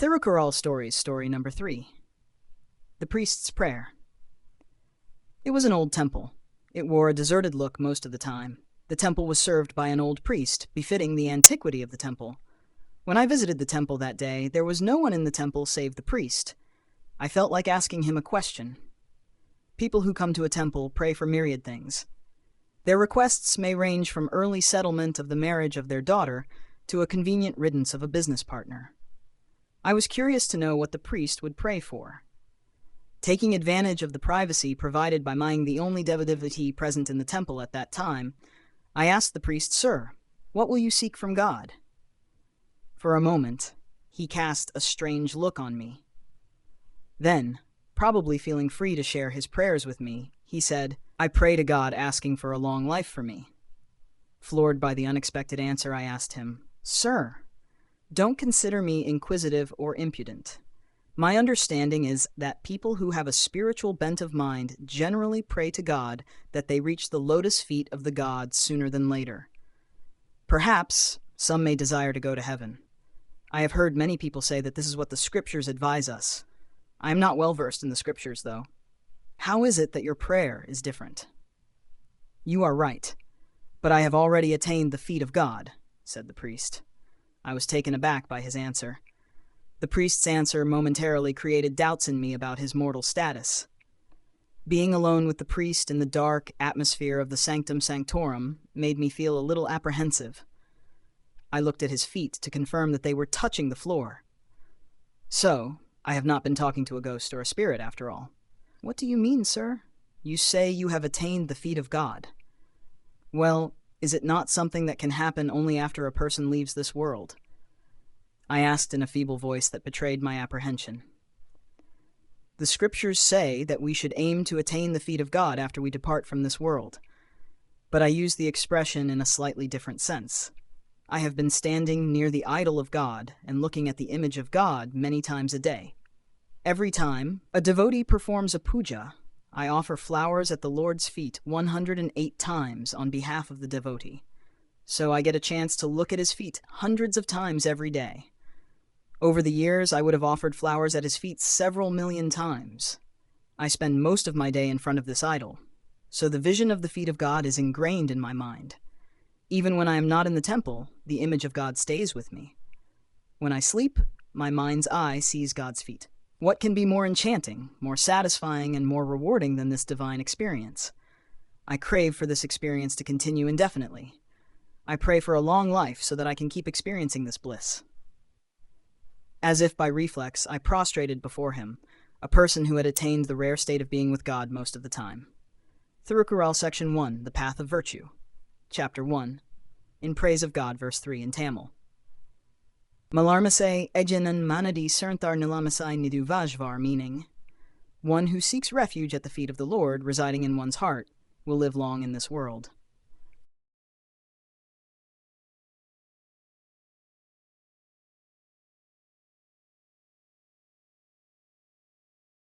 Thirukkural stories, story number 3. The priest's prayer. It was an old temple. It wore a deserted look most of the time. The temple was served by an old priest, befitting the antiquity of the temple. When I visited the temple that day, there was no one in the temple save the priest. I felt like asking him a question. People who come to a temple pray for myriad things. Their requests may range from early settlement of the marriage of their daughter to a convenient riddance of a business partner. I was curious to know what the priest would pray for. Taking advantage of the privacy provided by being the only devotee present in the temple at that time, I asked the priest, "Sir, what will you seek from God?" For a moment, he cast a strange look on me. Then, probably feeling free to share his prayers with me, he said, "I pray to God asking for a long life for me." Floored by the unexpected answer, I asked him, "Sir, don't consider me inquisitive or impudent. My understanding is that people who have a spiritual bent of mind generally pray to God that they reach the lotus feet of the gods sooner than later. Perhaps some may desire to go to heaven. I have heard many people say that this is what the scriptures advise us. I am not well versed in the scriptures, though. How is it that your prayer is different?" "You are right, but I have already attained the feet of God," said the priest. I was taken aback by his answer. The priest's answer momentarily created doubts in me about his mortal status. Being alone with the priest in the dark atmosphere of the sanctum sanctorum made me feel a little apprehensive. I looked at his feet to confirm that they were touching the floor. "So, I have not been talking to a ghost or a spirit after all." "What do you mean, sir? You say you have attained the feet of God. Well, is it not something that can happen only after a person leaves this world?" I asked in a feeble voice that betrayed my apprehension. "The scriptures say that we should aim to attain the feet of God after we depart from this world, but I use the expression in a slightly different sense. I have been standing near the idol of God and looking at the image of God many times a day. Every time a devotee performs a puja, I offer flowers at the Lord's feet 108 times on behalf of the devotee. So I get a chance to look at his feet hundreds of times every day. Over the years, I would have offered flowers at his feet several million times. I spend most of my day in front of this idol, so the vision of the feet of God is ingrained in my mind. Even when I am not in the temple, the image of God stays with me. When I sleep, my mind's eye sees God's feet. What can be more enchanting, more satisfying, and more rewarding than this divine experience? I crave for this experience to continue indefinitely. I pray for a long life so that I can keep experiencing this bliss." As if by reflex, I prostrated before him, a person who had attained the rare state of being with God most of the time. Thirukkural Section 1, The Path of Virtue. Chapter 1, In Praise of God, verse 3 in Tamil. Malarmasai ejanan manadi sernthar nilamasai nidu vajvar, meaning, one who seeks refuge at the feet of the Lord, residing in one's heart, will live long in this world.